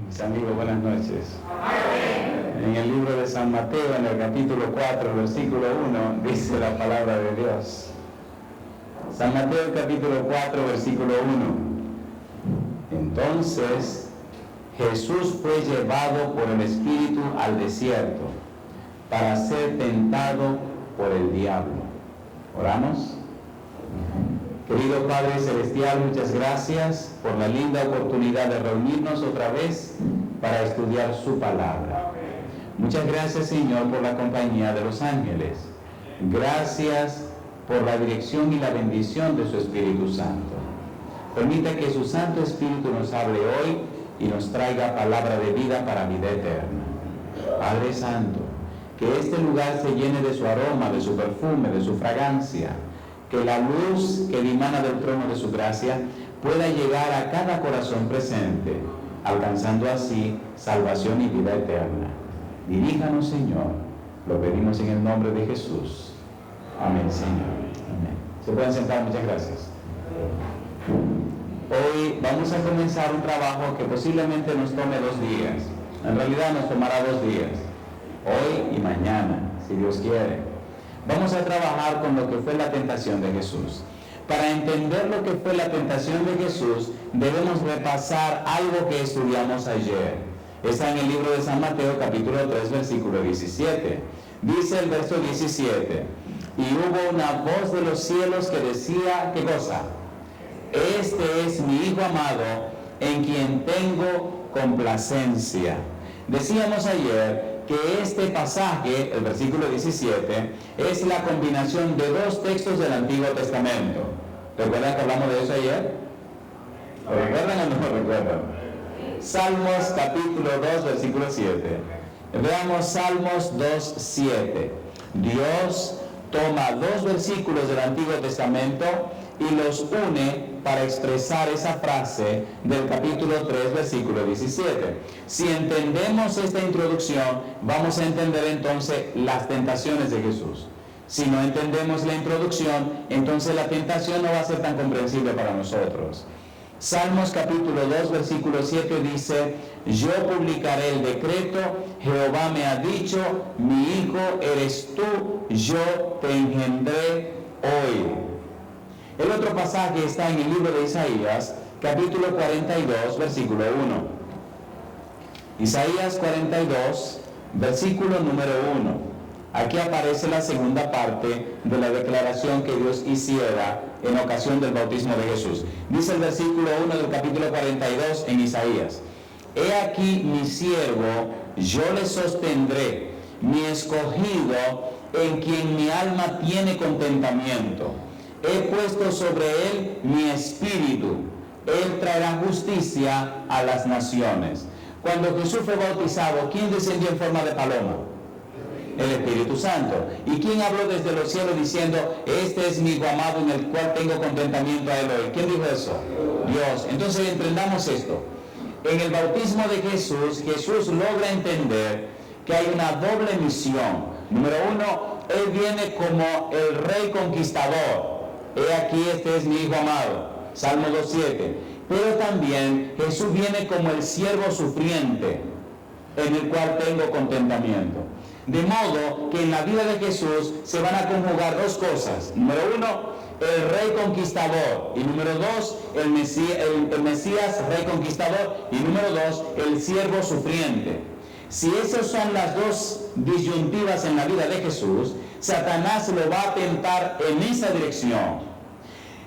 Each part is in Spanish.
Mis amigos, buenas noches. En el libro de San Mateo, en el capítulo 4, versículo 1, dice la palabra de Dios. San Mateo, capítulo 4, versículo 1. Entonces, Jesús fue llevado por el Espíritu al desierto para ser tentado por el diablo. ¿Oramos? Querido Padre Celestial, muchas gracias por la linda oportunidad de reunirnos otra vez para estudiar su palabra. Muchas gracias, Señor, por la compañía de los ángeles. Gracias por la dirección y la bendición de su Espíritu Santo. Permita que su Santo Espíritu nos hable hoy y nos traiga palabra de vida para vida eterna. Padre Santo, que este lugar se llene de su aroma, de su perfume, de su fragancia. Que la luz que dimana del trono de su gracia pueda llegar a cada corazón presente, alcanzando así salvación y vida eterna. Diríjanos, Señor, lo pedimos en el nombre de Jesús. Amén, Señor. Amén. Se pueden sentar, muchas gracias. Hoy vamos a comenzar un trabajo que posiblemente nos tome 2 días. En realidad nos tomará 2 días. Hoy y mañana, si Dios quiere. Vamos a trabajar con lo que fue la tentación de Jesús. Para entender lo que fue la tentación de Jesús, debemos repasar algo que estudiamos ayer. Está en el libro de San Mateo, capítulo 3, versículo 17. Dice el verso 17, y hubo una voz de los cielos que decía, ¿qué cosa? Este es mi Hijo amado, en quien tengo complacencia. Decíamos ayer que este pasaje, el versículo 17, es la combinación de 2 textos del Antiguo Testamento. ¿Recuerdan que hablamos de eso ayer? ¿Lo recuerdan o no lo recuerdan? Salmos capítulo 2, versículo 7. Veamos Salmos 2, 7. Dios toma 2 versículos del Antiguo Testamento y los une para expresar esa frase del capítulo 3, versículo 17. Si entendemos esta introducción, vamos a entender entonces las tentaciones de Jesús. Si no entendemos la introducción, entonces la tentación no va a ser tan comprensible para nosotros. Salmos capítulo 2, versículo 7 dice, yo publicaré el decreto, Jehová me ha dicho, mi hijo eres tú, yo te engendré hoy. El otro pasaje está en el libro de Isaías, capítulo 42, versículo 1. Isaías 42, versículo número 1. Aquí aparece la segunda parte de la declaración que Dios hiciera en ocasión del bautismo de Jesús. Dice el versículo 1 del capítulo 42 en Isaías. He aquí mi siervo, yo le sostendré, mi escogido, en quien mi alma tiene contentamiento. He puesto sobre él mi espíritu. Él traerá justicia a las naciones. Cuando Jesús fue bautizado, ¿quién descendió en forma de paloma? El Espíritu Santo. ¿Y quién habló desde los cielos diciendo, este es mi hijo amado en el cual tengo contentamiento a él hoy? ¿Quién dijo eso? Dios. Entonces entendamos esto. En el bautismo de Jesús, Jesús logra entender que hay una doble misión. Número 1, él viene como el rey conquistador. He aquí, este es mi hijo amado. Salmo 2:7. Pero también Jesús viene como el siervo sufriente, en el cual tengo contentamiento. De modo que en la vida de Jesús se van a conjugar 2 cosas. Número 1, el rey conquistador. Y número 2, el Mesías rey conquistador. Y número 2, el siervo sufriente. Si esas son las 2 disyuntivas en la vida de Jesús, Satanás lo va a tentar en esa dirección.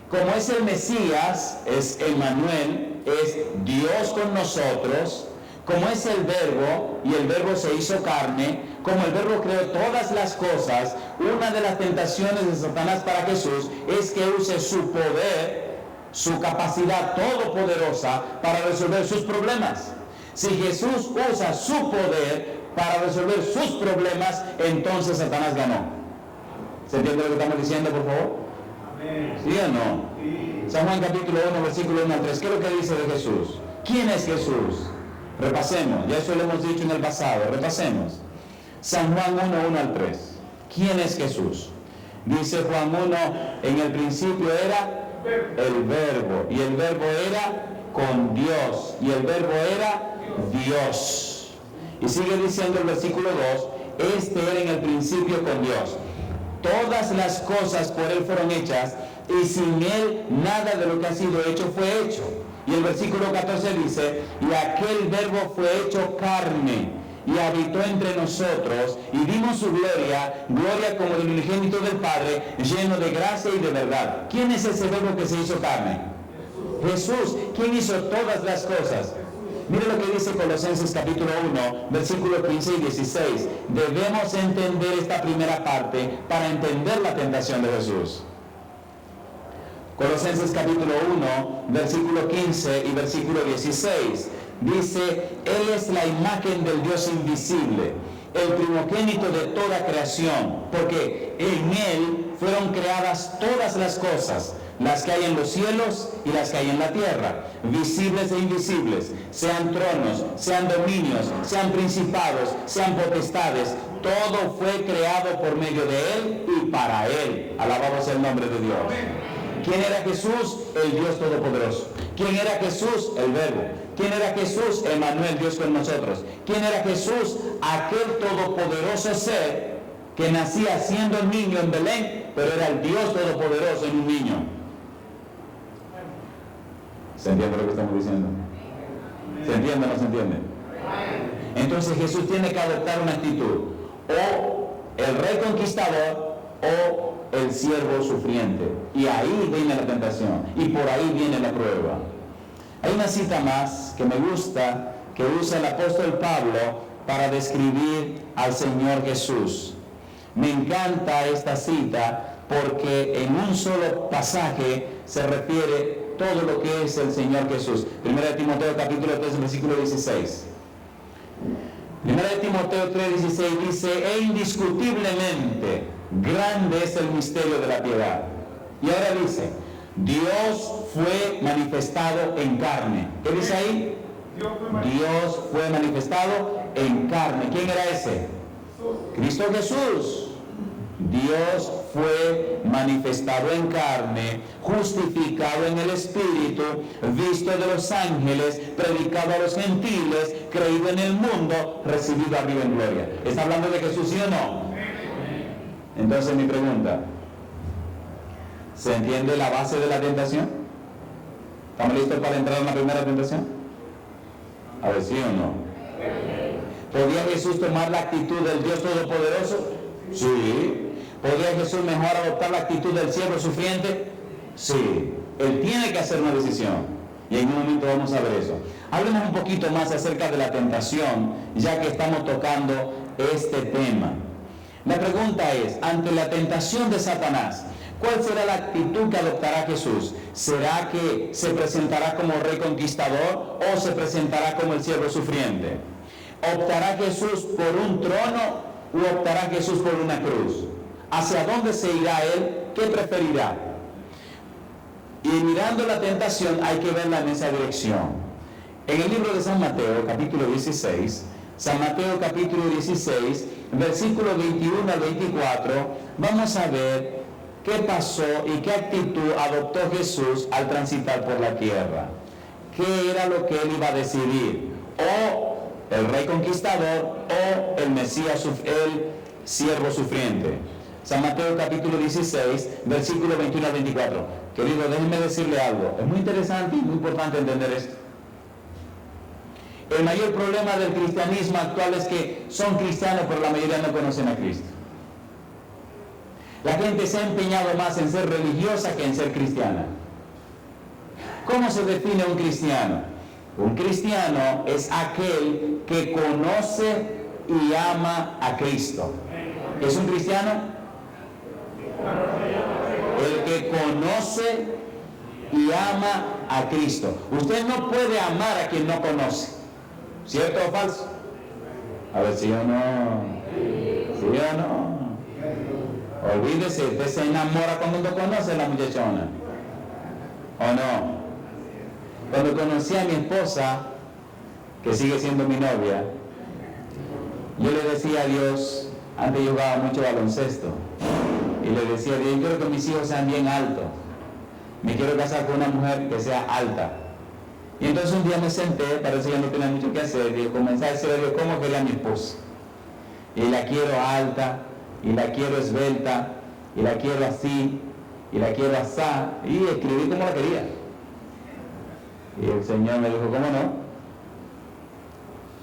Como es el Mesías, es Emmanuel, es Dios con nosotros. Como es el Verbo, y el Verbo se hizo carne, como el Verbo creó todas las cosas, una de las tentaciones de Satanás para Jesús es que use su poder, su capacidad todopoderosa para resolver sus problemas. Si Jesús usa su poder para resolver sus problemas, entonces Satanás ganó. ¿Se entiende lo que estamos diciendo, por favor? Amén. ¿Sí o no? Sí. San Juan capítulo 1, versículo 1 al 3. ¿Qué es lo que dice de Jesús? ¿Quién es Jesús? Repasemos. Ya eso lo hemos dicho en el pasado. Repasemos. San Juan 1, 1 al 3. ¿Quién es Jesús? Dice Juan 1, en el principio era el Verbo. Y el Verbo era con Dios. Y el Verbo era Dios. Y sigue diciendo el versículo 2, este era en el principio con Dios. Todas las cosas por Él fueron hechas, y sin Él nada de lo que ha sido hecho fue hecho. Y el versículo 14 dice, y aquel verbo fue hecho carne, y habitó entre nosotros, y vimos su gloria, gloria como del unigénito del Padre, lleno de gracia y de verdad. ¿Quién es ese verbo que se hizo carne? Jesús. ¿Quién hizo todas las cosas? Mire lo que dice Colosenses capítulo 1, versículos 15 y 16. Debemos entender esta primera parte para entender la tentación de Jesús. Colosenses capítulo 1, versículo 15 y versículo 16. Dice, Él es la imagen del Dios invisible, el primogénito de toda creación, porque en Él fueron creadas todas las cosas, las que hay en los cielos y las que hay en la tierra, visibles e invisibles, sean tronos, sean dominios, sean principados, sean potestades, todo fue creado por medio de Él y para Él. Alabado sea el nombre de Dios. ¿Quién era Jesús? El Dios Todopoderoso. ¿Quién era Jesús? El Verbo. ¿Quién era Jesús? Emmanuel, Dios con nosotros. ¿Quién era Jesús? Aquel todopoderoso ser que nacía siendo el niño en Belén, pero era el Dios Todopoderoso en un niño. ¿Se entiende lo que estamos diciendo? ¿Se entiende o no se entiende? Entonces Jesús tiene que adoptar una actitud. O el rey conquistador o el siervo sufriente. Y ahí viene la tentación. Y por ahí viene la prueba. Hay una cita más que me gusta, que usa el apóstol Pablo para describir al Señor Jesús. Me encanta esta cita porque en un solo pasaje se refiere todo lo que es el Señor Jesús. 1 Timoteo capítulo 3, versículo 16. 1 Timoteo 3:16 dice, e indiscutiblemente grande es el misterio de la piedad. Y ahora dice, Dios fue manifestado en carne. ¿Qué dice ahí? Dios fue manifestado en carne. ¿Quién era ese? Cristo Jesús. Dios fue manifestado en carne, justificado en el Espíritu, visto de los ángeles, predicado a los gentiles, creído en el mundo, recibido arriba en gloria. ¿Está hablando de Jesús, sí o no? Entonces mi pregunta, ¿se entiende la base de la tentación? ¿Estamos listos para entrar en la primera tentación? A ver, ¿sí o no? ¿Podía Jesús tomar la actitud del Dios Todopoderoso? Sí. ¿Podría Jesús mejor adoptar la actitud del siervo sufriente? Sí. Él tiene que hacer una decisión. Y en un momento vamos a ver eso. Hablemos un poquito más acerca de la tentación, ya que estamos tocando este tema. La pregunta es, ante la tentación de Satanás, ¿cuál será la actitud que adoptará Jesús? ¿Será que se presentará como rey conquistador o se presentará como el siervo sufriente? ¿Optará Jesús por un trono o optará Jesús por una cruz? ¿Hacia dónde se irá él? ¿Qué preferirá? Y mirando la tentación hay que verla en esa dirección. En el libro de San Mateo, capítulo 16, San Mateo capítulo 16, versículos 21 al 24, vamos a ver qué pasó y qué actitud adoptó Jesús al transitar por la tierra. ¿Qué era lo que él iba a decidir? O el rey conquistador o el Mesías, el siervo sufriente. San Mateo capítulo 16, versículos 21 al 24. Querido, déjenme decirle algo. Es muy interesante y muy importante entender esto. El mayor problema del cristianismo actual es que son cristianos, pero la mayoría no conocen a Cristo. La gente se ha empeñado más en ser religiosa que en ser cristiana. ¿Cómo se define un cristiano? Un cristiano es aquel que conoce y ama a Cristo. ¿Es un cristiano? El que conoce y ama a Cristo. Usted no puede amar a quien no conoce. ¿Cierto o falso? A ver si o no. ¿Sí o no? Olvídese, usted se enamora cuando no conoce a la muchachona. ¿O no? Cuando conocí a mi esposa, que sigue siendo mi novia, yo le decía a Dios, antes yo jugaba mucho baloncesto, y le decía a Dios, yo quiero que mis hijos sean bien altos, me quiero casar con una mujer que sea alta. Y entonces un día me senté, parece que no tenía mucho que hacer, y comencé a decirle a Dios cómo quería a mi esposa. Y la quiero alta, y la quiero esbelta, y la quiero así, y la quiero asá, y escribí como la quería. Y el Señor me dijo, ¿cómo no?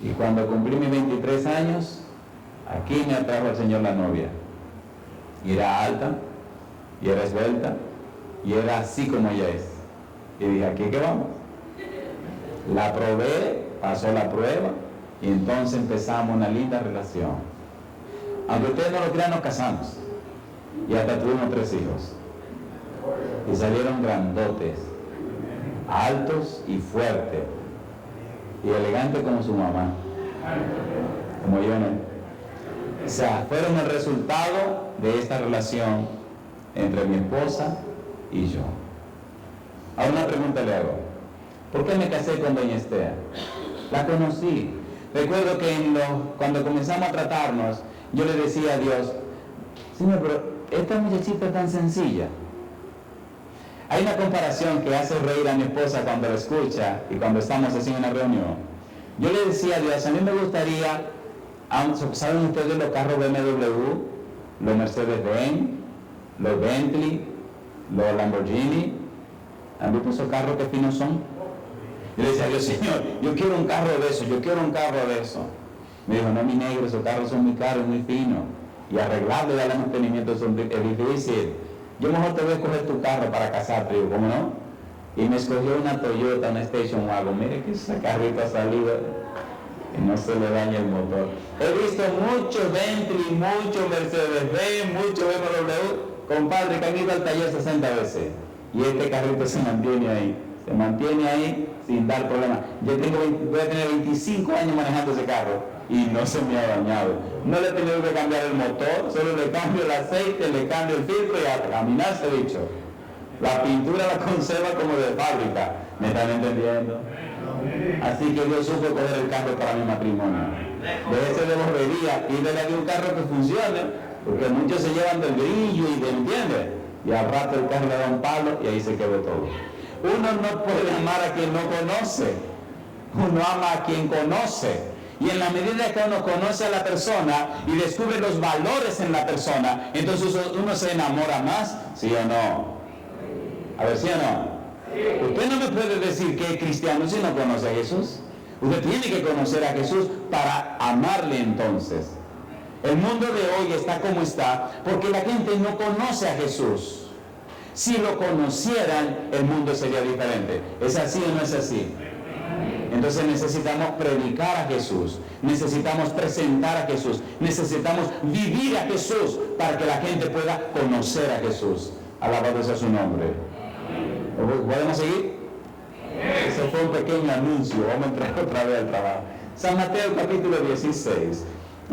Y cuando cumplí mis 23 años, aquí me atrajo el Señor la novia. Y era alta, y era esbelta, y era así como ella es. Y dije, ¿aquí qué vamos? La probé, pasó la prueba, y entonces empezamos una linda relación. Aunque ustedes no lo crean, nos casamos. Y hasta tuvimos 3 hijos. Y salieron grandotes, altos y fuertes, y elegantes como su mamá, como yo, ¿no? O sea, fueron el resultado de esta relación entre mi esposa y yo. Ahora una pregunta le hago. ¿Por qué me casé con doña Estea? La conocí. Recuerdo que cuando comenzamos a tratarnos, yo le decía a Dios, Señor, pero esta muchachita es tan sencilla. Hay una comparación que hace reír a mi esposa cuando la escucha y cuando estamos así en una reunión. Yo le decía a Dios, a mí me gustaría, ¿saben ustedes los carros BMW, los Mercedes-Benz, los Bentley, los Lamborghini? ¿Han visto esos carros que finos son? Yo le decía a Dios, Señor, yo quiero un carro de eso, yo quiero un carro de eso. Me dijo, no, mi negro, esos carros son muy caros, muy finos, y arreglarlo y darle mantenimiento es difícil. Yo mejor te voy a escoger tu carro para casarte. Digo, ¿cómo no? Y me escogió una Toyota, una Station Wagon. Mire que ese carrito ha salido y no se le daña el motor. He visto muchos Bentley, muchos Mercedes-Benz, muchos BMW, compadre, que han ido al taller 60 veces. Y este carrito se mantiene ahí sin dar problema. Voy a tener 25 años manejando ese carro y no se me ha dañado. No le he tenido que cambiar el motor, solo le cambio el aceite, le cambio el filtro y a caminar se ha dicho. La pintura la conserva como de fábrica. ¿Me están entendiendo? Así que yo supe coger el carro para mi matrimonio. Déjese de borrería, pídele de un carro que funcione, porque muchos se llevan del brillo y del entiende. Y al rato el carro le da un palo y ahí se quedó todo. Uno no puede amar a quien no conoce. Uno ama a quien conoce. Y en la medida que uno conoce a la persona y descubre los valores en la persona, entonces uno se enamora más, ¿sí o no? A ver, ¿sí o no? Usted no me puede decir que es cristiano si no conoce a Jesús. Usted tiene que conocer a Jesús para amarle entonces. El mundo de hoy está como está porque la gente no conoce a Jesús. Si lo conocieran, el mundo sería diferente. ¿Es así o no es así? Entonces necesitamos predicar a Jesús, necesitamos presentar a Jesús, necesitamos vivir a Jesús para que la gente pueda conocer a Jesús. Alabado sea su nombre. ¿Podemos seguir? Ese fue un pequeño anuncio. Vamos a entrar otra vez al trabajo. San Mateo capítulo 16,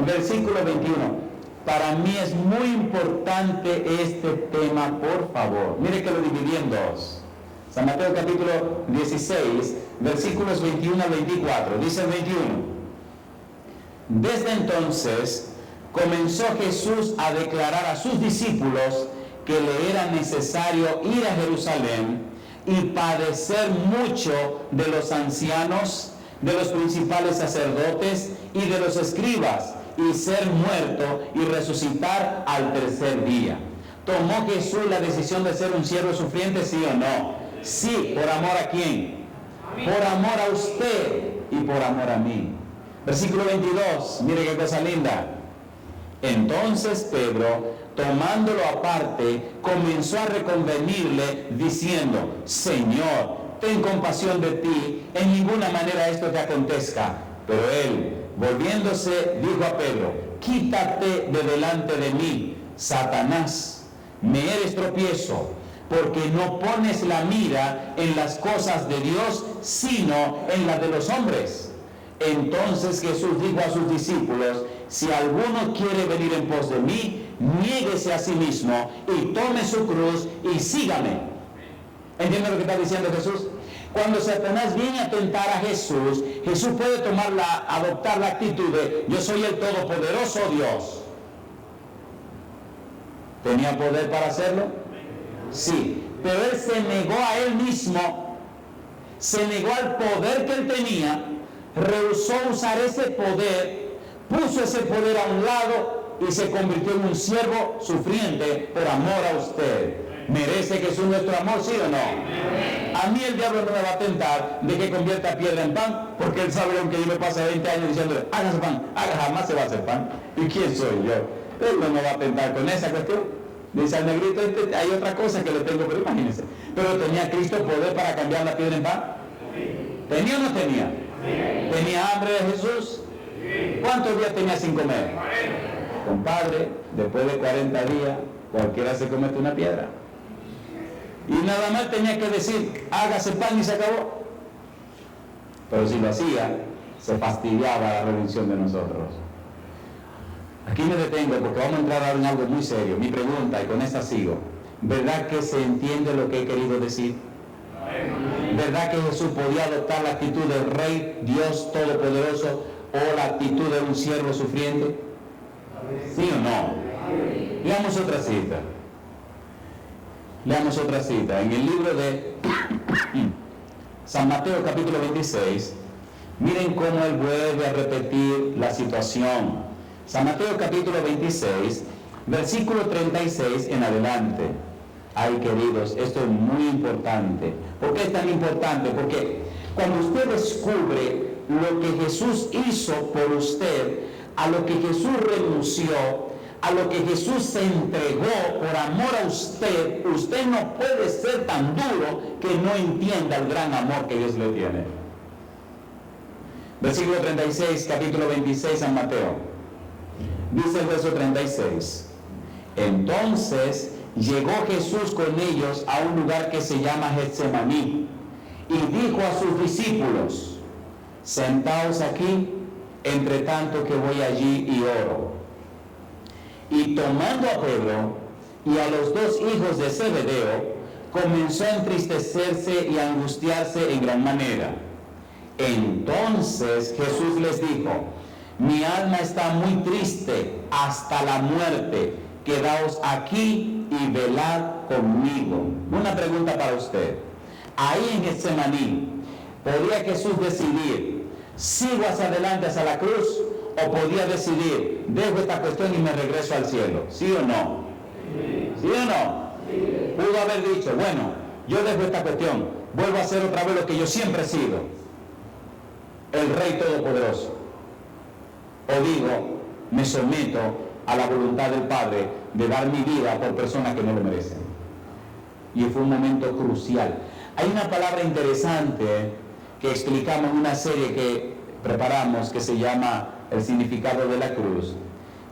versículo 21. Para mí es muy importante este tema, por favor. Mire que lo dividí en dos. San Mateo capítulo 16, versículos 21 al 24. Dice el 21. Desde entonces comenzó Jesús a declarar a sus discípulos que le era necesario ir a Jerusalén y padecer mucho de los ancianos, de los principales sacerdotes y de los escribas, y ser muerto y resucitar al tercer día. ¿Tomó Jesús la decisión de ser un siervo sufriente, sí o no? Sí. ¿Por amor a quién? Por amor a usted y por amor a mí. Versículo 22, mire qué cosa linda. Entonces Pedro, tomándolo aparte, comenzó a reconvenirle diciendo, Señor, ten compasión de ti, en ninguna manera esto te acontezca. Pero él, volviéndose, dijo a Pedro, quítate de delante de mí, Satanás, me eres tropiezo, porque no pones la mira en las cosas de Dios, sino en las de los hombres. Entonces Jesús dijo a sus discípulos, si alguno quiere venir en pos de mí, niéguese a sí mismo y tome su cruz y sígame. ¿Entienden lo que está diciendo Jesús? Cuando Satanás viene a tentar a Jesús, Jesús puede adoptar la actitud de, yo soy el todopoderoso Dios. ¿Tenía poder para hacerlo? Sí, pero él se negó a él mismo, se negó al poder que él tenía, rehusó usar ese poder, puso ese poder a un lado y se convirtió en un siervo sufriente por amor a usted. ¿Merece Jesús nuestro amor, sí o no? A mí el diablo no me va a tentar de que convierta piedra en pan, porque él sabe que yo me pase 20 años diciéndole, hágase pan, jamás se va a hacer pan. ¿Y quién soy yo? Él no me va a tentar con esa cuestión. Dice al negrito, hay otra cosa que le tengo, pero imagínense. Pero ¿tenía Cristo poder para cambiar la piedra en pan? ¿Tenía o no tenía? ¿Tenía hambre de Jesús? ¿Cuántos días tenía sin comer? Compadre, después de 40 días, cualquiera se comete una piedra. Y nada más tenía que decir, hágase pan y se acabó. Pero si lo hacía, se fastidiaba la redención de nosotros. Aquí me detengo porque vamos a entrar ahora en algo muy serio. Mi pregunta, y con esta sigo. ¿Verdad que se entiende lo que he querido decir? ¿Verdad que Jesús podía adoptar la actitud del Rey, Dios Todopoderoso, o la actitud de un siervo sufriente? ¿Sí o no? Leamos otra cita. Leamos otra cita. En el libro de San Mateo capítulo 26, miren cómo él vuelve a repetir la situación. San Mateo capítulo 26, versículo 36 en adelante. Ay, queridos, esto es muy importante. ¿Por qué es tan importante? Porque cuando usted descubre lo que Jesús hizo por usted, a lo que Jesús renunció, a lo que Jesús se entregó por amor a usted, usted no puede ser tan duro que no entienda el gran amor que Dios le tiene. Versículo 36, capítulo 26, San Mateo. Dice el verso 36. Entonces llegó Jesús con ellos a un lugar que se llama Getsemaní y dijo a sus discípulos, sentaos aquí, entre tanto que voy allí y oro. Y tomando a Pedro y a los dos hijos de Zebedeo, comenzó a entristecerse y a angustiarse en gran manera. Entonces Jesús les dijo, mi alma está muy triste hasta la muerte, quedaos aquí y velad conmigo. Una pregunta para usted. Ahí en Getsemaní, ¿podría Jesús decidir, sigo hacia adelante hacia la cruz, o podía decidir, dejo esta cuestión y me regreso al cielo? ¿Sí o no? ¿Sí o no? Pudo haber dicho, bueno, yo dejo esta cuestión, vuelvo a hacer otra vez lo que yo siempre he sido, el Rey Todopoderoso. O digo, me someto a la voluntad del Padre de dar mi vida por personas que no lo merecen. Y fue un momento crucial. Hay una palabra interesante que explicamos en una serie que preparamos que se llama El significado de la cruz.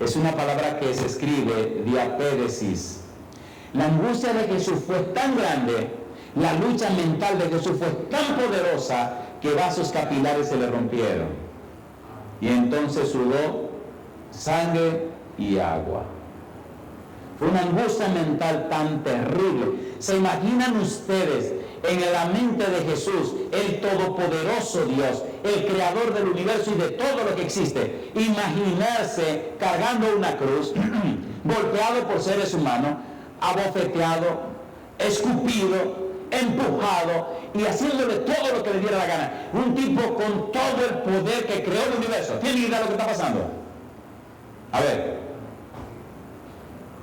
Es una palabra que se escribe diapéresis. La angustia de Jesús fue tan grande, la lucha mental de Jesús fue tan poderosa que vasos capilares se le rompieron. Y entonces sudó sangre y agua. Fue una angustia mental tan terrible. ¿Se imaginan ustedes en la mente de Jesús, el todopoderoso Dios, el creador del universo y de todo lo que existe, imaginarse cargando una cruz, golpeado por seres humanos, abofeteado, escupido, empujado y haciéndole todo lo que le diera la gana? Un tipo con todo el poder que creó el universo. ¿Tienen idea de lo que está pasando? A ver,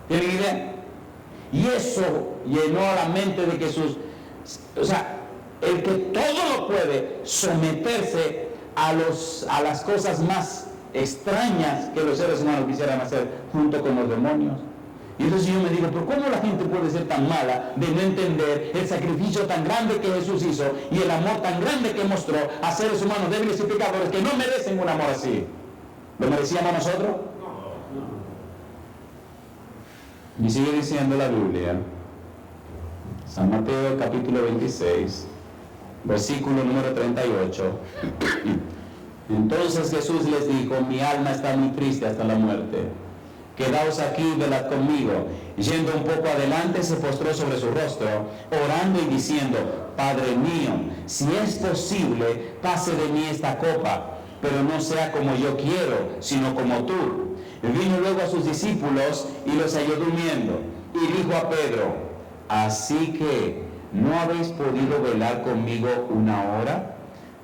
¿tienen idea? Y eso llenó la mente de Jesús. O sea, el que todo lo puede, someterse a las cosas más extrañas que los seres humanos quisieran hacer junto con los demonios. Y entonces yo me digo, ¿pero cómo la gente puede ser tan mala de no entender el sacrificio tan grande que Jesús hizo y el amor tan grande que mostró a seres humanos débiles y pecadores que no merecen un amor así? ¿Lo merecíamos nosotros? Y sigue diciendo la Biblia, San Mateo capítulo 26, versículo número 38. Entonces Jesús les dijo, mi alma está muy triste hasta la muerte. Quedaos aquí y velad conmigo. Yendo un poco adelante, se postró sobre su rostro, orando y diciendo, Padre mío, si es posible, pase de mí esta copa, pero no sea como yo quiero, sino como tú. Vino luego a sus discípulos y los halló durmiendo, y dijo a Pedro, así que ¿no habéis podido velar conmigo una hora?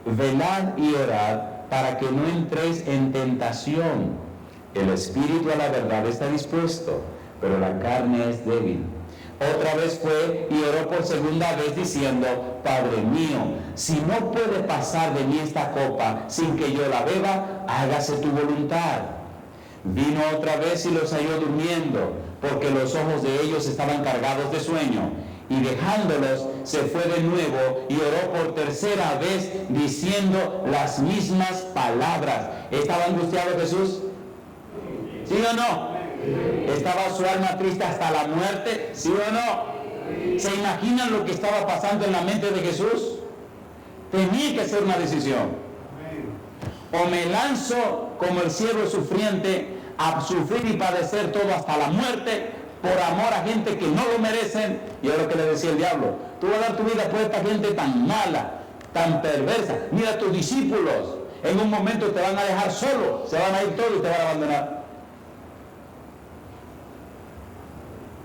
Velad y orad para que no entréis en tentación. El espíritu a la verdad está dispuesto, pero la carne es débil. Otra vez fue y oró por segunda vez diciendo: Padre mío, si no puede pasar de mí esta copa sin que yo la beba, hágase tu voluntad. Vino otra vez y los halló durmiendo, porque los ojos de ellos estaban cargados de sueño. Y dejándolos, se fue de nuevo y oró por tercera vez, diciendo las mismas palabras. ¿Estaba angustiado Jesús? ¿Sí o no? ¿Estaba su alma triste hasta la muerte? ¿Sí o no? ¿Se imaginan lo que estaba pasando en la mente de Jesús? Tenía que hacer una decisión. O me lanzo como el siervo sufriente a sufrir y padecer todo hasta la muerte por amor a gente que no lo merecen. Y es lo que le decía el diablo: tú vas a dar tu vida por esta gente tan mala, tan perversa. Mira, tus discípulos en un momento te van a dejar solo, se van a ir todos y te van a abandonar.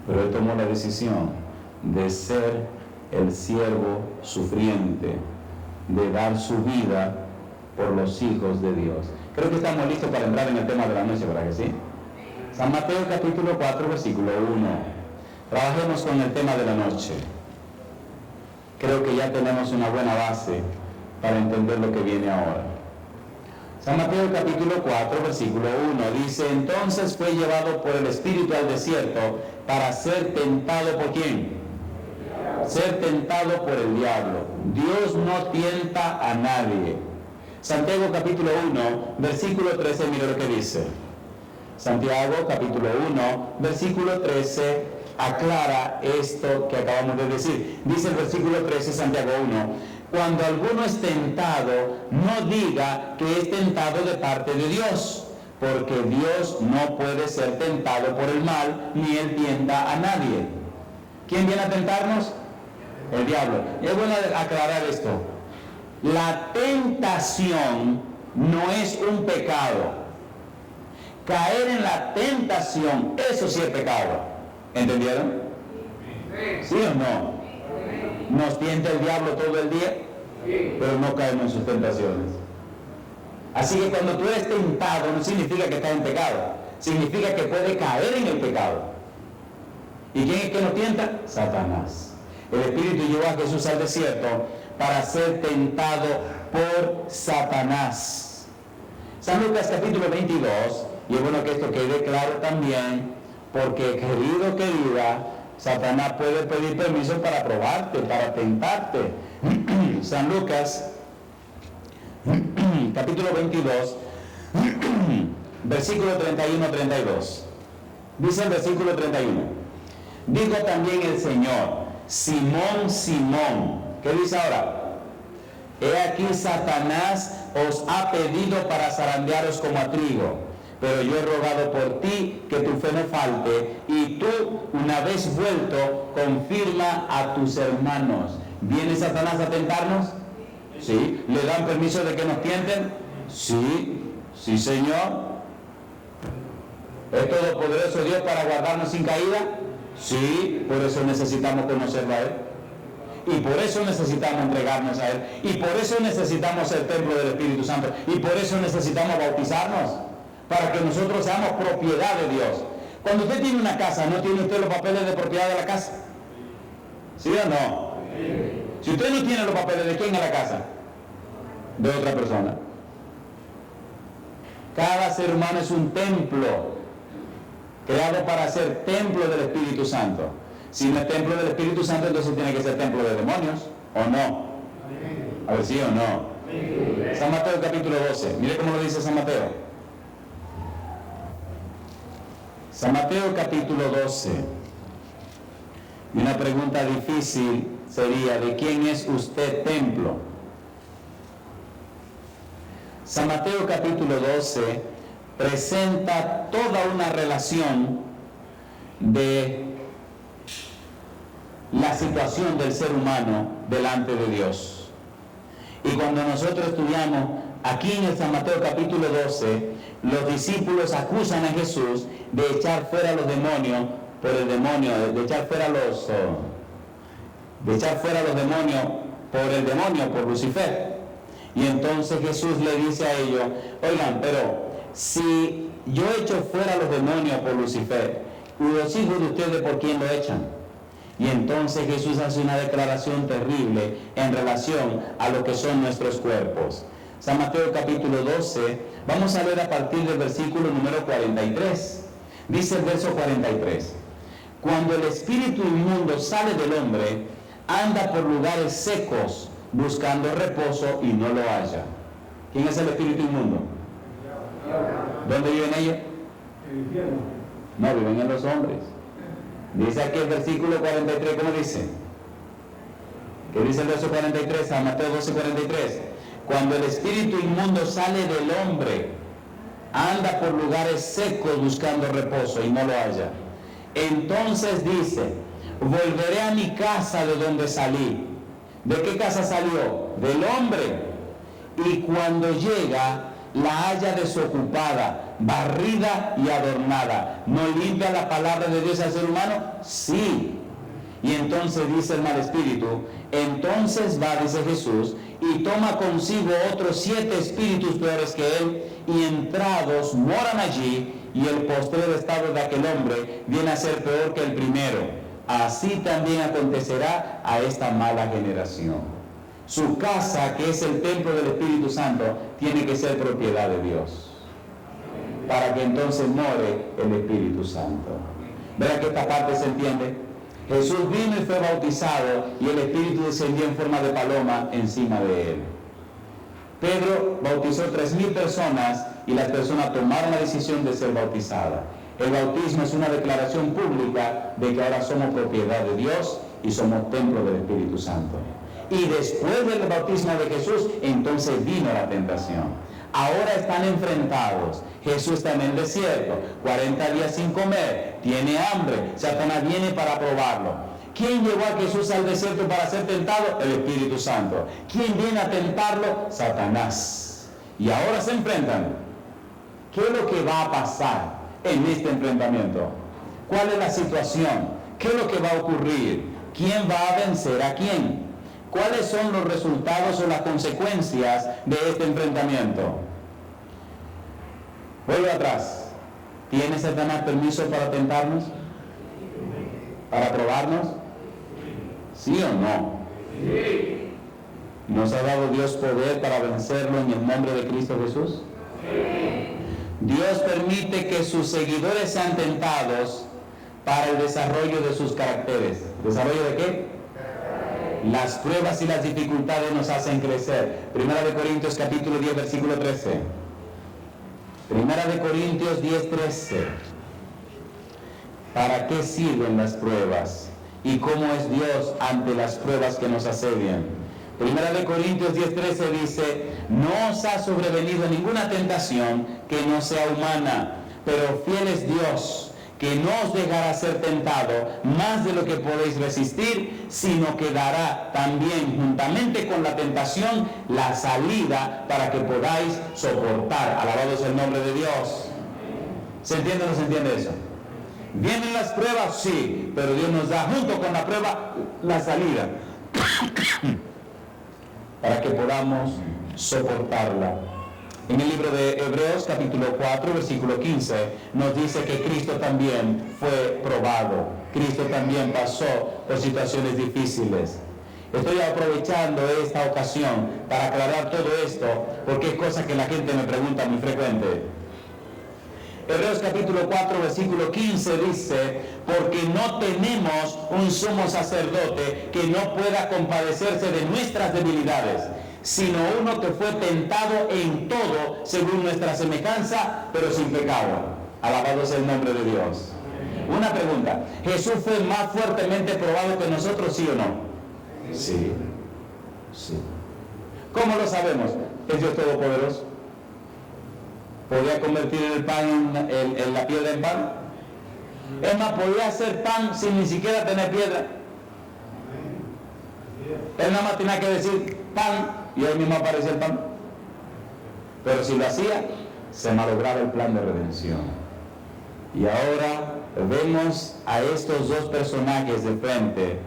Pero él tomó la decisión de ser el siervo sufriente, de dar su vida por los hijos de Dios. Creo que estamos listos para entrar en el tema de la noche, ¿verdad que sí? San Mateo capítulo 4, versículo 1. Trabajemos con el tema de la noche. Creo que ya tenemos una buena base para entender lo que viene ahora. San Mateo capítulo 4, versículo 1 dice: entonces fue llevado por el Espíritu al desierto para ser tentado ¿por quién? Ser tentado por el diablo. Dios no tienta a nadie. Santiago capítulo 1, versículo 13, mira lo que dice. Santiago capítulo 1, versículo 13, aclara esto que acabamos de decir. Dice el versículo 13, Santiago 1, cuando alguno es tentado, no diga que es tentado de parte de Dios, porque Dios no puede ser tentado por el mal, ni él tienta a nadie. ¿Quién viene a tentarnos? El diablo. Y es bueno aclarar esto. La tentación no es un pecado. Caer en la tentación, eso sí es pecado. ¿Entendieron? ¿Sí o no? Nos tienta el diablo todo el día, pero no caemos en sus tentaciones. Así que cuando tú eres tentado, no significa que estás en pecado, significa que puede caer en el pecado. ¿Y quién es que nos tienta? Satanás. El Espíritu llevó a Jesús al desierto para ser tentado por Satanás. San Lucas capítulo 22, y es bueno que esto quede claro también, porque querido, querida, Satanás puede pedir permiso para probarte, para tentarte. San Lucas capítulo 22, versículo 31-32. Dice el versículo 31: dijo también el Señor: Simón, Simón. ¿Qué dice ahora? He aquí Satanás os ha pedido para zarandearos como a trigo, pero yo he rogado por ti que tu fe no falte, y tú, una vez vuelto, confirma a tus hermanos. ¿Viene Satanás a tentarnos? ¿Sí? ¿Le dan permiso de que nos tienten? Sí, sí, Señor. ¿Es todopoderoso Dios para guardarnos sin caída? Sí, por eso necesitamos conocerlo a Él. Y por eso necesitamos entregarnos a Él. Y por eso necesitamos el templo del Espíritu Santo. Y por eso necesitamos bautizarnos, para que nosotros seamos propiedad de Dios. Cuando usted tiene una casa, ¿no tiene usted los papeles de propiedad de la casa? ¿Sí o no? Si usted no tiene los papeles, ¿de quién es la casa? De otra persona. Cada ser humano es un templo, creado para ser templo del Espíritu Santo. Si no es templo del Espíritu Santo, entonces tiene que ser templo de demonios, ¿o no? A ver, ¿sí o no? San Mateo capítulo 12, mire cómo lo dice San Mateo. San Mateo capítulo 12. Y una pregunta difícil sería: ¿de quién es usted templo? San Mateo capítulo 12 presenta toda una relación de la situación del ser humano delante de Dios. Y cuando nosotros estudiamos aquí en el San Mateo capítulo 12, los discípulos acusan a Jesús de echar fuera a los demonios por el demonio, de echar fuera de echar fuera a los demonios por Lucifer. Y entonces Jesús le dice a ellos, oigan, pero si yo echo fuera a los demonios por Lucifer, los hijos de ustedes, ¿por quién lo echan? Y entonces Jesús hace una declaración terrible en relación a lo que son nuestros cuerpos. San Mateo capítulo 12, vamos a leer a partir del versículo número 43. Dice el verso 43, cuando el espíritu inmundo sale del hombre, anda por lugares secos, buscando reposo y no lo halla. ¿Quién es el espíritu inmundo? ¿Dónde viven ellos? El infierno. No, viven en los hombres. Dice aquí el versículo 43, ¿cómo dice? ¿Qué dice el verso 43? San Mateo 12, 43. Cuando el espíritu inmundo sale del hombre, anda por lugares secos buscando reposo y no lo halla. Entonces dice, volveré a mi casa de donde salí. ¿De qué casa salió? Del hombre. Y cuando llega, la halla desocupada, barrida y adornada. ¿No limpia la palabra de Dios al ser humano? Sí. Y entonces dice el mal espíritu, entonces va, dice Jesús, y toma consigo otros 7 espíritus peores que él, y entrados moran allí, y el postrero estado de aquel hombre viene a ser peor que el primero. Así también acontecerá a esta mala generación. Su casa, que es el templo del Espíritu Santo, tiene que ser propiedad de Dios, para que entonces more el Espíritu Santo. ¿Verdad que esta parte se entiende? Jesús vino y fue bautizado, y el Espíritu descendió en forma de paloma encima de él. Pedro bautizó 3,000 personas, y las personas tomaron la decisión de ser bautizadas. El bautismo es una declaración pública de que ahora somos propiedad de Dios y somos templo del Espíritu Santo. Y después del bautismo de Jesús, entonces vino la tentación. Ahora están enfrentados. Jesús está en el desierto, 40 días sin comer, tiene hambre, Satanás viene para probarlo. ¿Quién llevó a Jesús al desierto para ser tentado? El Espíritu Santo. ¿Quién viene a tentarlo? Satanás. Y ahora se enfrentan. ¿Qué es lo que va a pasar en este enfrentamiento? ¿Cuál es la situación? ¿Qué es lo que va a ocurrir? ¿Quién va a vencer a quién? ¿Cuáles son los resultados o las consecuencias de este enfrentamiento? Vuelve atrás. ¿Tiene Satanás permiso para tentarnos? ¿Para probarnos? ¿Sí o no? Sí. ¿Nos ha dado Dios poder para vencerlo en el nombre de Cristo Jesús? Sí. Dios permite que sus seguidores sean tentados para el desarrollo de sus caracteres. ¿Desarrollo de qué? Las pruebas y las dificultades nos hacen crecer. Primera de Corintios capítulo 10, versículo 13. Primera de Corintios 10, 13. ¿Para qué sirven las pruebas? ¿Y cómo es Dios ante las pruebas que nos asedian? Primera de Corintios 10, 13 dice, no os ha sobrevenido ninguna tentación que no sea humana, pero fiel es Dios, que no os dejará ser tentado más de lo que podéis resistir, sino que dará también juntamente con la tentación la salida para que podáis soportar. Alabado es el nombre de Dios. ¿Se entiende o no se entiende eso? ¿Vienen las pruebas? Sí, pero Dios nos da junto con la prueba la salida para que podamos soportarla. En el libro de Hebreos capítulo 4 versículo 15 nos dice que Cristo también fue probado. Cristo también pasó por situaciones difíciles. Estoy aprovechando esta ocasión para aclarar todo esto porque es cosa que la gente me pregunta muy frecuente. Hebreos capítulo 4 versículo 15 dice, porque no tenemos un sumo sacerdote que no pueda compadecerse de nuestras debilidades, sino uno que fue tentado en todo según nuestra semejanza, pero sin pecado. Alabado sea el nombre de Dios. Una pregunta, ¿Jesús fue más fuertemente probado que nosotros, sí o no? Sí. Sí. ¿Cómo lo sabemos? ¿Es Dios todopoderoso? ¿Podía convertir el pan en la piedra en pan? Es más, podía hacer pan sin ni siquiera tener piedra. Él nada más tenía que decir pan y ahí mismo aparecía el pan. Pero si lo hacía, se malograba el plan de redención. Y ahora vemos a estos dos personajes de frente,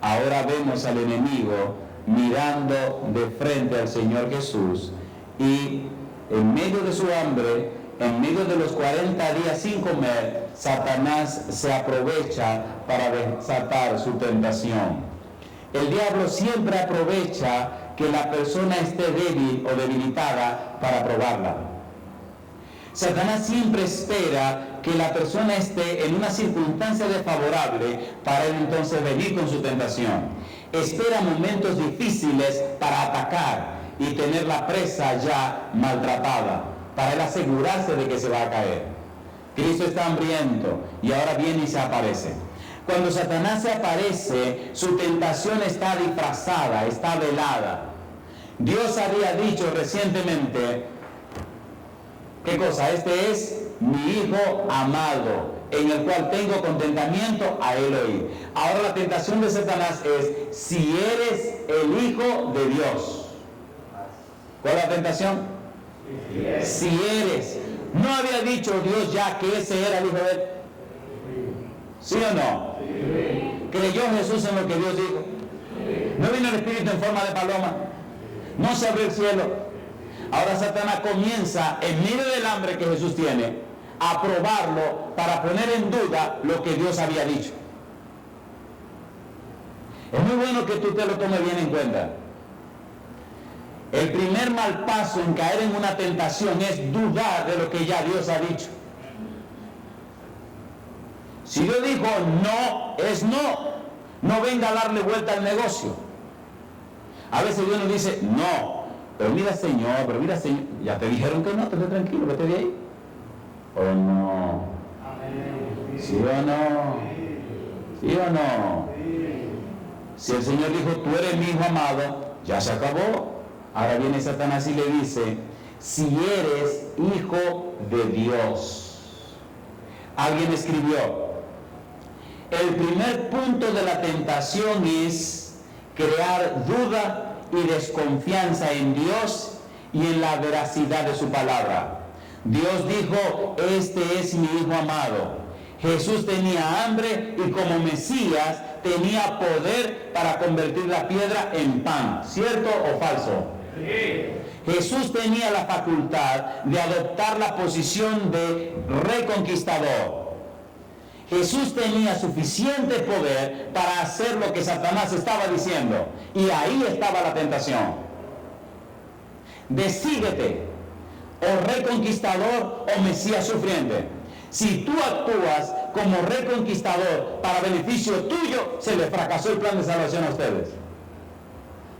Ahora vemos al enemigo mirando de frente al Señor Jesús y en medio de su hambre, en medio de los 40 días sin comer, Satanás se aprovecha para desatar su tentación. El diablo siempre aprovecha que la persona esté débil o debilitada para probarla. Satanás siempre espera que la persona esté en una circunstancia desfavorable para él entonces venir con su tentación. Espera momentos difíciles para atacar y tener la presa ya maltratada, para él asegurarse de que se va a caer. Cristo está hambriento y ahora viene y se aparece. Cuando Satanás se aparece, su tentación está disfrazada, está velada. Dios había dicho recientemente, ¿qué cosa? Este es mi Hijo amado, en el cual tengo contentamiento a él oír. Ahora la tentación de Satanás es, si eres el Hijo de Dios. ¿Cuál es la tentación? Si eres. ¿No había dicho Dios ya que ese era el Hijo de él? ¿Sí o no? ¿Creyó Jesús en lo que Dios dijo? ¿No vino el Espíritu en forma de paloma? ¿No se abrió el cielo? Ahora Satanás comienza, en medio del hambre que Jesús tiene, a probarlo para poner en duda lo que Dios había dicho. Es muy bueno que tú te lo tomes bien en cuenta. El primer mal paso en caer en una tentación es dudar de lo que ya Dios ha dicho. Si Dios dijo no, es no. No venga a darle vuelta al negocio. A veces Dios nos dice no, pero mira Señor, ya te dijeron que no, esté tranquilo, vete de ahí. ¿O no? ¿Sí o no? ¿Sí o no? Si el Señor dijo, tú eres mi Hijo amado, ya se acabó. Ahora viene Satanás y le dice, si eres Hijo de Dios. Alguien escribió, el primer punto de la tentación es crear duda y desconfianza en Dios y en la veracidad de su palabra. Dios dijo, este es mi Hijo amado. Jesús tenía hambre y como Mesías tenía poder para convertir la piedra en pan. ¿Cierto o falso? Sí. Jesús tenía la facultad de adoptar la posición de reconquistador. Jesús tenía suficiente poder para hacer lo que Satanás estaba diciendo. Y ahí estaba la tentación. Decídete, o reconquistador o Mesías sufriente. Si tú actúas como reconquistador para beneficio tuyo, se les fracasó el plan de salvación a ustedes.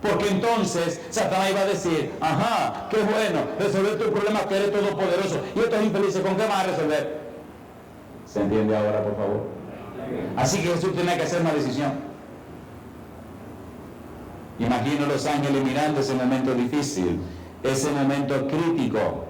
Porque entonces Satanás iba a decir, ajá, qué bueno, resolver tu problema que eres todopoderoso. Y estos infelices, ¿con qué van a resolver? ¿Se entiende ahora, por favor? Así que Jesús tenía que hacer una decisión. Imagino los ángeles mirando ese momento difícil, ese momento crítico.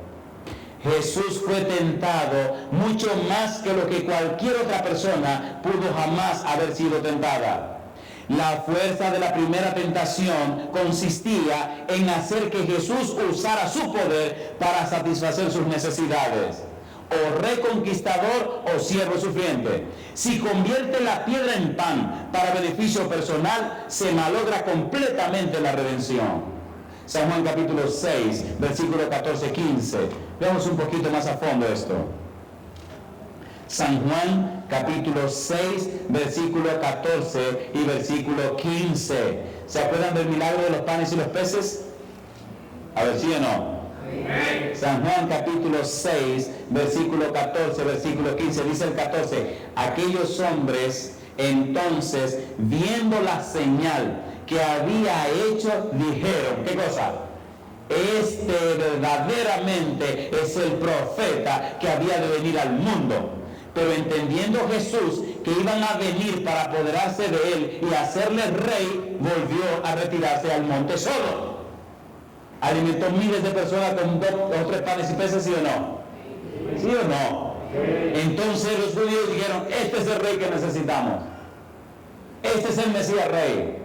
Jesús fue tentado mucho más que lo que cualquier otra persona pudo jamás haber sido tentada. La fuerza de la primera tentación consistía en hacer que Jesús usara su poder para satisfacer sus necesidades. O reconquistador o siervo sufriente. Si convierte la piedra en pan para beneficio personal, se malogra completamente la redención. San Juan capítulo 6, versículo 14-15. Veamos un poquito más a fondo esto. San Juan capítulo 6, versículo 14 y versículo 15. ¿Se acuerdan del milagro de los panes y los peces? A ver, ¿sí o no? San Juan capítulo 6, versículo 14, versículo 15, dice el 14, aquellos hombres entonces, viendo la señal que había hecho, dijeron, ¿qué cosa? Este verdaderamente es el profeta que había de venir al mundo. Pero entendiendo Jesús que iban a venir para apoderarse de él y hacerle rey, volvió a retirarse al monte solo. Alimentó miles de personas con 2 o 3 panes y peces, ¿sí o no? ¿Sí o no? Entonces los judíos dijeron, este es el rey que necesitamos. Este es el Mesías rey.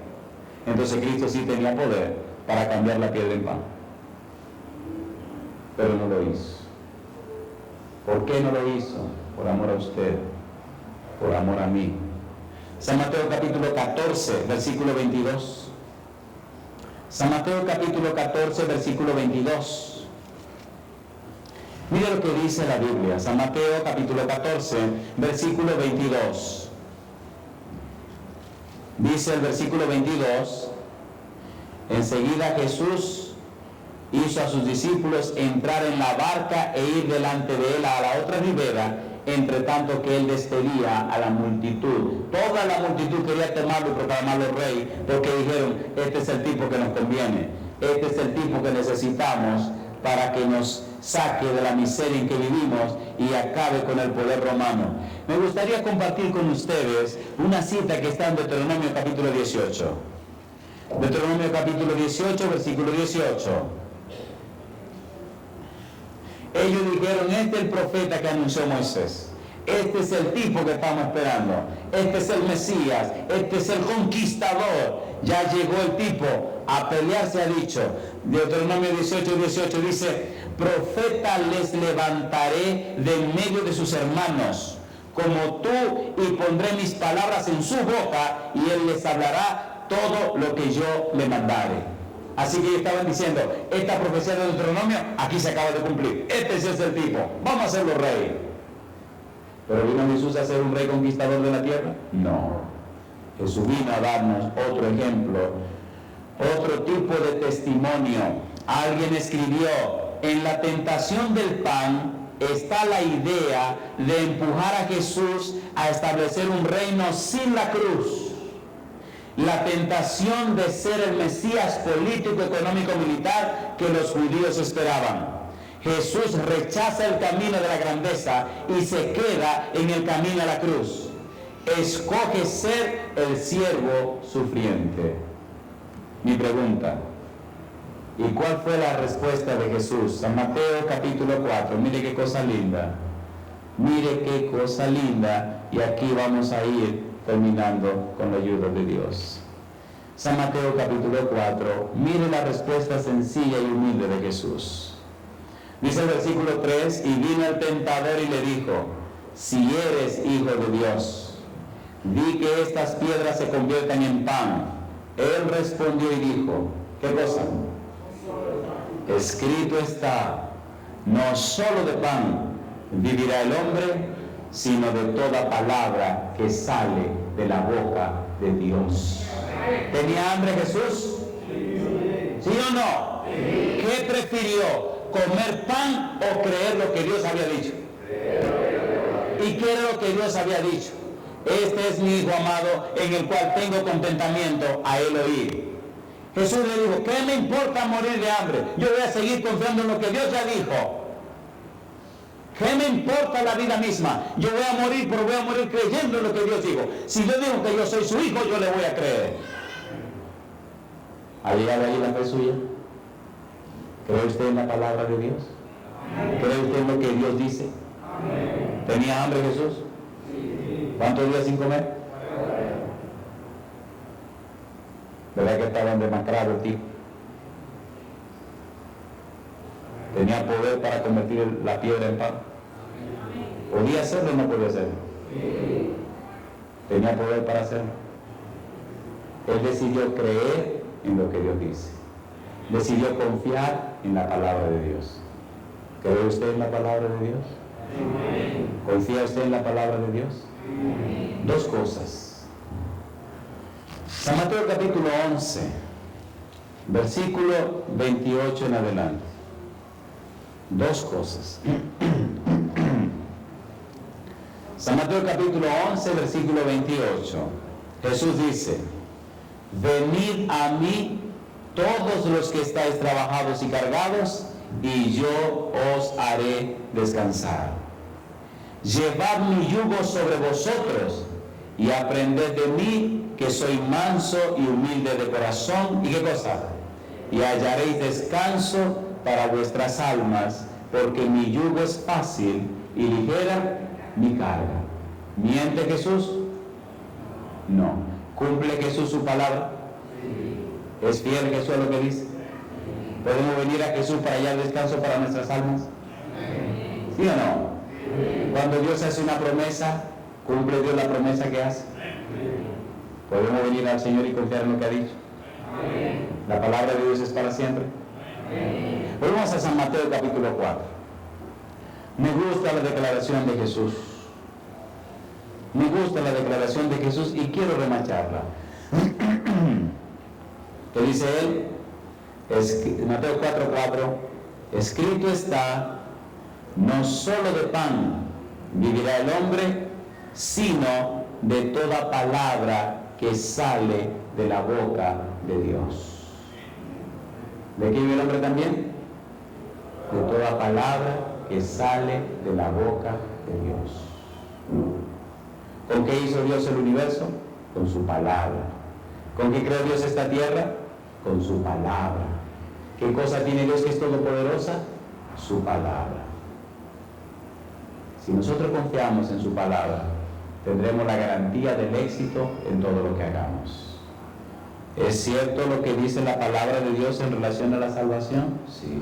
Entonces Cristo sí tenía poder para cambiar la piedra en pan. Pero no lo hizo. ¿Por qué no lo hizo? Por amor a usted, por amor a mí. San Mateo capítulo 14, versículo 22. San Mateo capítulo 14, versículo 22. Mire lo que dice la Biblia. San Mateo capítulo 14, versículo 22. Dice el versículo 22: enseguida Jesús hizo a sus discípulos entrar en la barca e ir delante de él a la otra ribera, entre tanto que él despedía a la multitud. Toda la multitud quería tomarlo y proclamarlo rey, porque dijeron: este es el tipo que nos conviene, este es el tipo que necesitamos para que nos saque de la miseria en que vivimos y acabe con el poder romano. Me gustaría compartir con ustedes una cita que está en Deuteronomio capítulo 18. Deuteronomio capítulo 18, versículo 18. Ellos dijeron: este es el profeta que anunció Moisés. Este es el tipo que estamos esperando. Este es el Mesías. Este es el conquistador. Ya llegó el tipo a pelear, se ha dicho. Deuteronomio 18, 18 dice: profeta les levantaré de en medio de sus hermanos, como tú, y pondré mis palabras en su boca, y él les hablará todo lo que yo le mandare. Así que ellos estaban diciendo: esta profecía de Deuteronomio aquí se acaba de cumplir. Este sí es el tipo. Vamos a hacerlo rey. ¿Pero vino Jesús a ser un rey conquistador de la tierra? No. Jesús vino a darnos otro ejemplo, otro tipo de testimonio. Alguien escribió: en la tentación del pan está la idea de empujar a Jesús a establecer un reino sin la cruz. La tentación de ser el Mesías político, económico, militar que los judíos esperaban. Jesús rechaza el camino de la grandeza y se queda en el camino a la cruz. Escoge ser el siervo sufriente. Mi pregunta: ¿y cuál fue la respuesta de Jesús? San Mateo capítulo 4. Mire qué cosa linda. Mire qué cosa linda. Y aquí vamos a ir terminando con la ayuda de Dios. San Mateo capítulo 4. Mire la respuesta sencilla y humilde de Jesús. Dice el versículo 3: y vino el tentador y le dijo: si eres hijo de Dios, di que estas piedras se conviertan en pan. Él respondió y dijo: ¿qué cosa? Escrito está: no solo de pan vivirá el hombre, sino de toda palabra que sale de la boca de Dios. ¿Tenía hambre Jesús? ¿Sí o no? ¿Qué prefirió? ¿Comer pan o creer lo que Dios había dicho? ¿Y qué era lo que Dios había dicho? Este es mi hijo amado, en el cual tengo contentamiento a él oír. Jesús le dijo: ¿qué me importa morir de hambre? Yo voy a seguir confiando en lo que Dios ya dijo. ¿Qué me importa la vida misma? Yo voy a morir, pero voy a morir creyendo en lo que Dios dijo. Si yo digo que yo soy su hijo, yo le voy a creer. ¿Ha llegado ahí la fe suya? ¿Cree usted en la palabra de Dios? ¿Cree usted en lo que Dios dice? ¿Tenía hambre Jesús? ¿Cuántos días sin comer? ¿Verdad que estaban demacrados el tipo? ¿Tenía poder para convertir la piedra en pan? ¿Podía hacerlo o no podía hacerlo? ¿Tenía poder para hacerlo? Él decidió creer en lo que Dios dice. Decidió confiar en la palabra de Dios. ¿Cree usted en la palabra de Dios? ¿Confía usted en la palabra de Dios? Dos cosas. San Mateo capítulo 11, versículo 28 en adelante. Dos cosas. San Mateo capítulo 11, versículo 28. Jesús dice: venid a mí todos los que estáis trabajados y cargados, y yo os haré descansar. Llevad mi yugo sobre vosotros y aprended de mí, que soy manso y humilde de corazón. ¿Y qué cosa? Y hallaréis descanso para vuestras almas, porque mi yugo es fácil y ligera mi carga. ¿Miente Jesús? No. ¿Cumple Jesús su palabra? ¿Es fiel Jesús a lo que dice? ¿Podemos venir a Jesús para hallar descanso para nuestras almas? ¿Sí o no? Cuando Dios hace una promesa, ¿Cumple Dios la promesa que hace? ¿Podemos venir al Señor y confiar en lo que ha dicho? ¿La palabra de Dios es para siempre? Volvemos a San Mateo capítulo 4. Me gusta la declaración de Jesús. Me gusta la declaración de Jesús y quiero remacharla. ¿Qué dice él? Mateo 4:4. Escrito está, no solo de pan vivirá el hombre, sino de toda palabra que sale de la boca de Dios. ¿De qué vive el hombre también? De toda palabra que sale de la boca de Dios. ¿Con qué hizo Dios el universo? Con su palabra. ¿Con qué creó Dios esta tierra? Con su palabra. ¿Qué cosa tiene Dios que es todopoderosa? Su palabra. Si nosotros confiamos en su palabra, tendremos la garantía del éxito en todo lo que hagamos. ¿Es cierto lo que dice la palabra de Dios en relación a la salvación? Sí.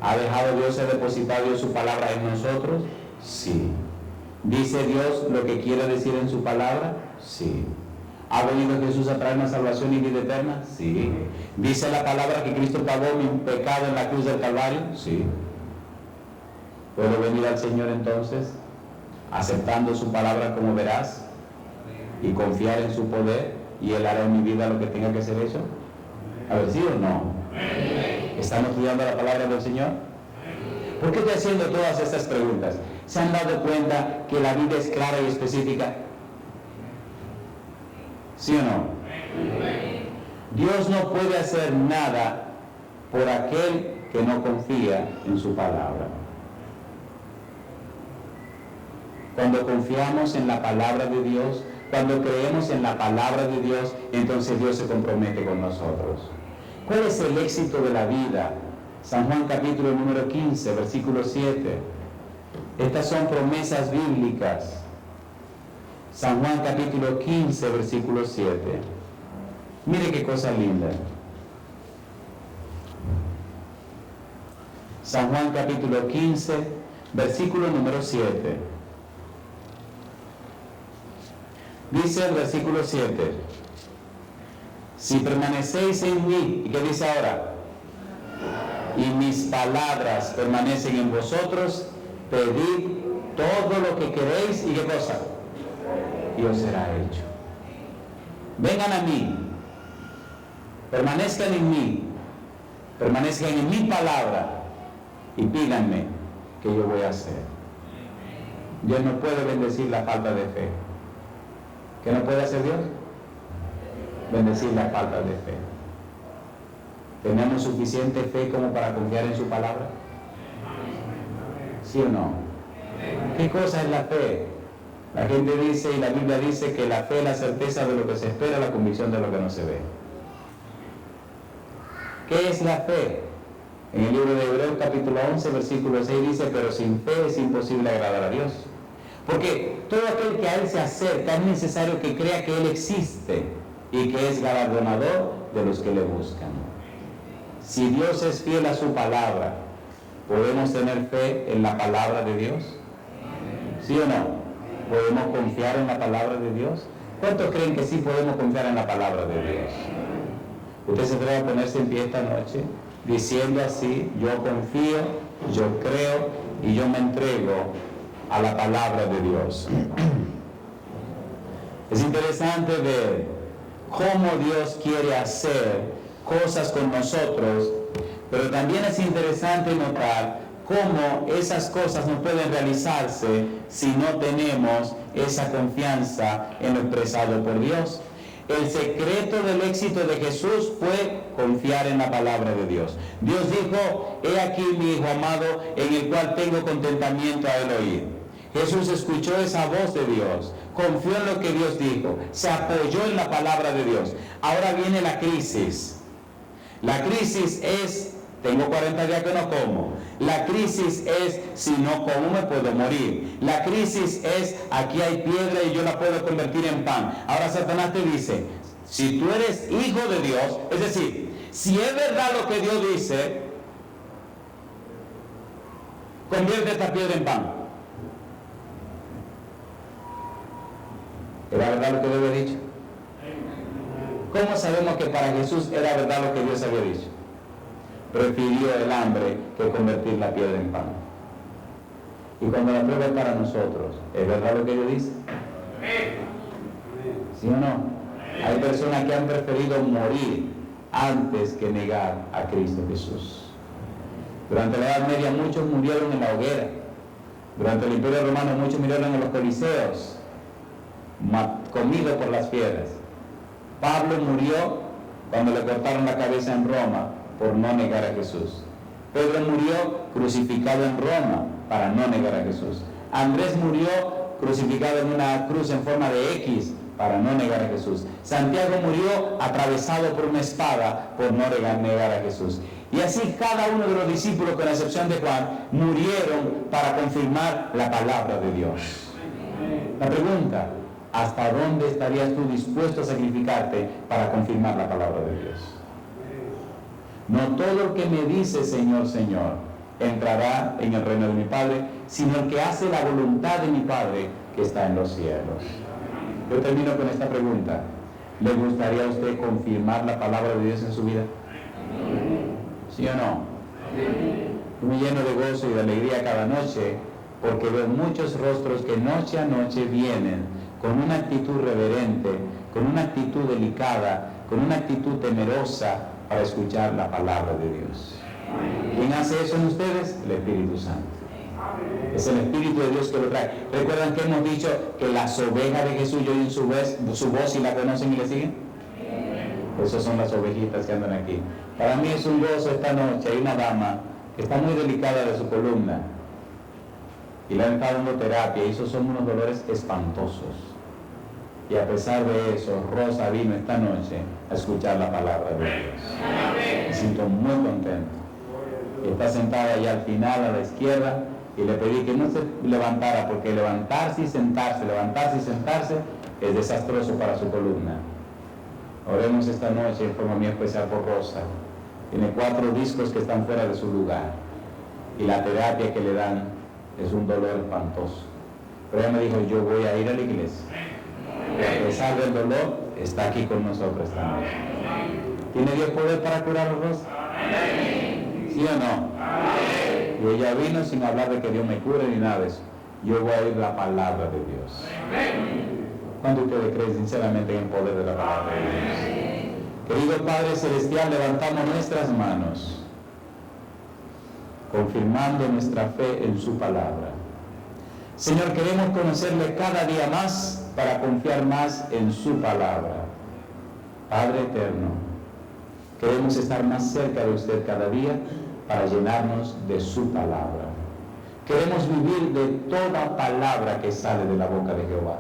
¿Ha dejado Dios, ha depositado su palabra en nosotros? Sí. ¿Dice Dios lo que quiere decir en su palabra? Sí. ¿Ha venido Jesús a traernos salvación y vida eterna? Sí. ¿Dice la palabra que Cristo pagó mi pecado en la cruz del Calvario? Sí. ¿Puedo venir al Señor entonces, aceptando su palabra como veraz y confiar en su poder y Él hará en mi vida lo que tenga que ser hecho? A ver, ¿sí o no? ¿Estamos estudiando la palabra del Señor? ¿Por qué estoy haciendo todas estas preguntas? ¿Se han dado cuenta que la Biblia es clara y específica? ¿Sí o no? Dios no puede hacer nada por aquel que no confía en su palabra. Cuando confiamos en la palabra de Dios, cuando creemos en la palabra de Dios, entonces Dios se compromete con nosotros. ¿Cuál es el éxito de la vida? San Juan capítulo número 15, versículo 7. Estas son promesas bíblicas. San Juan capítulo 15, versículo 7. Mire qué cosa linda. San Juan capítulo 15, versículo número 7. Dice el versículo 7. Si permanecéis en mí, ¿y qué dice ahora? Y mis palabras permanecen en vosotros, pedid todo lo que queréis, ¿y qué cosa? Y os será hecho. Vengan a mí, permanezcan en mí, permanezcan en mi palabra y pídanme que yo voy a hacer. Dios no puede bendecir la falta de fe. ¿Qué no puede hacer Dios? Bendecir la falta de fe. ¿Tenemos suficiente fe como para confiar en su palabra? ¿Sí o no? ¿Qué cosa es la fe? La gente dice y la Biblia dice que la fe es la certeza de lo que se espera, la convicción de lo que no se ve. ¿Qué es la fe? En el libro de Hebreos capítulo 11 versículo 6 dice, pero sin fe es imposible agradar a Dios. Porque todo aquel que a Él se acerca es necesario que crea que Él existe y que es galardonador de los que le buscan. Si Dios es fiel a su palabra, ¿podemos tener fe en la palabra de Dios? ¿Sí o no? ¿Podemos confiar en la palabra de Dios? ¿Cuántos creen que sí podemos confiar en la palabra de Dios? Usted se atreve a ponerse en pie esta noche diciendo así, yo confío, yo creo y yo me entrego a la palabra de Dios. Es interesante ver cómo Dios quiere hacer cosas con nosotros, pero también es interesante notar cómo esas cosas no pueden realizarse si no tenemos esa confianza en lo expresado por Dios. El secreto del éxito de Jesús fue confiar en la palabra de Dios. Dios dijo, he aquí mi Hijo amado, en el cual tengo contentamiento al oír. Jesús escuchó esa voz de Dios, confió en lo que Dios dijo, se apoyó en la palabra de Dios. Ahora viene la crisis. La crisis es, tengo 40 días que no como. La crisis es, si no como me puedo morir. La crisis es, aquí hay piedra y yo la puedo convertir en pan. Ahora Satanás te dice, si tú eres hijo de Dios, es decir, si es verdad lo que Dios dice, convierte esta piedra en pan. ¿Era verdad lo que Dios había dicho? ¿Cómo sabemos que para Jesús era verdad lo que Dios había dicho? Prefirió el hambre que convertir la piedra en pan. Y cuando la prueba es para nosotros, ¿es verdad lo que Dios dice? ¿Sí o no? Hay personas que han preferido morir antes que negar a Cristo Jesús. Durante la Edad Media muchos murieron en la hoguera. Durante el Imperio Romano muchos murieron en los coliseos, comidos por las fieras. Pablo murió cuando le cortaron la cabeza en Roma por no negar a Jesús. Pedro murió crucificado en Roma para no negar a Jesús. Andrés murió crucificado en una cruz en forma de X para no negar a Jesús. Santiago murió atravesado por una espada por no negar a Jesús. Y así cada uno de los discípulos, con la excepción de Juan, murieron para confirmar la palabra de Dios. La pregunta: ¿hasta dónde estarías tú dispuesto a sacrificarte para confirmar la palabra de Dios? No todo el que me dice Señor, Señor, entrará en el reino de mi Padre, sino el que hace la voluntad de mi Padre que está en los cielos. Yo termino con esta pregunta: ¿le gustaría a usted confirmar la palabra de Dios en su vida? ¿Sí o no? Yo me lleno de gozo y de alegría cada noche porque veo muchos rostros que noche a noche vienen con una actitud reverente, con una actitud delicada, con una actitud temerosa para escuchar la palabra de Dios. ¿Quién hace eso en ustedes? El Espíritu Santo. Es el Espíritu de Dios que lo trae. ¿Recuerdan que hemos dicho que las ovejas de Jesús oyen su voz y la conocen y le siguen? Esas son las ovejitas que andan aquí. Para mí es un gozo esta noche. Hay una dama que está muy delicada de su columna y le han estado dando terapia y esos son unos dolores espantosos. Y a pesar de eso, Rosa vino esta noche a escuchar la palabra de Dios. Me siento muy contento. Y está sentada allá al final, a la izquierda, y le pedí que no se levantara, porque levantarse y sentarse es desastroso para su columna. Oremos esta noche en forma muy especial por Rosa. Tiene 4 discos que están fuera de su lugar y la terapia que le dan es un dolor espantoso. Pero ella me dijo: yo voy a ir a la iglesia. Y a pesar del dolor, está aquí con nosotros esta noche. ¿Tiene Dios poder para curar a Rosa? ¿Sí o no? Y ella vino sin hablar de que Dios me cure ni nada de eso. Yo voy a oír la palabra de Dios. ¿Cuánto ustedes creen sinceramente en el poder de la palabra de Dios? Querido Padre Celestial, levantamos nuestras manos, confirmando nuestra fe en su palabra. Señor, queremos conocerle cada día más para confiar más en su palabra. Padre eterno, queremos estar más cerca de usted cada día para llenarnos de su palabra. Queremos vivir de toda palabra que sale de la boca de Jehová.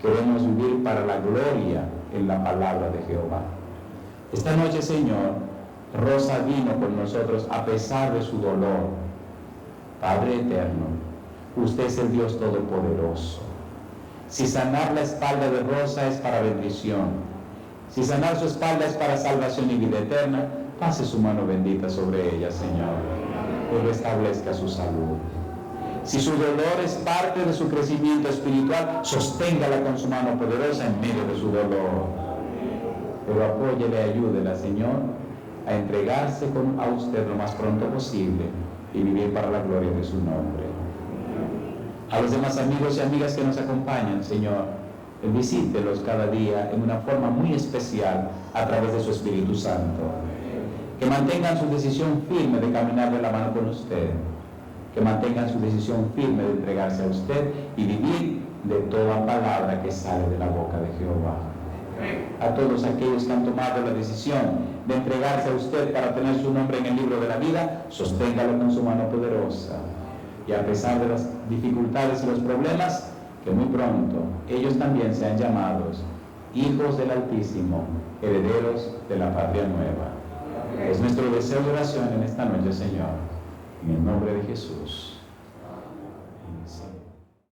Queremos vivir para la gloria en la palabra de Jehová. Esta noche, Señor, Rosa vino con nosotros a pesar de su dolor. Padre eterno, usted es el Dios Todopoderoso. Si sanar la espalda de Rosa es para bendición, si sanar su espalda es para salvación y vida eterna, pase su mano bendita sobre ella, Señor, y restablezca su salud. Si su dolor es parte de su crecimiento espiritual, sosténgala con su mano poderosa en medio de su dolor. Pero apóyele, ayúdela, Señor, a entregarse a usted lo más pronto posible y vivir para la gloria de su nombre. A los demás amigos y amigas que nos acompañan, Señor, visítelos cada día en una forma muy especial a través de su Espíritu Santo. Que mantengan su decisión firme de caminar de la mano con usted. Que mantengan su decisión firme de entregarse a usted y vivir de toda palabra que sale de la boca de Jehová. A todos aquellos que han tomado la decisión de entregarse a usted para tener su nombre en el libro de la vida, sosténgalo con su mano poderosa. Y a pesar de las dificultades y los problemas, que muy pronto ellos también sean llamados hijos del Altísimo, herederos de la patria nueva. Es nuestro deseo de oración en esta noche, Señor, en el nombre de Jesús.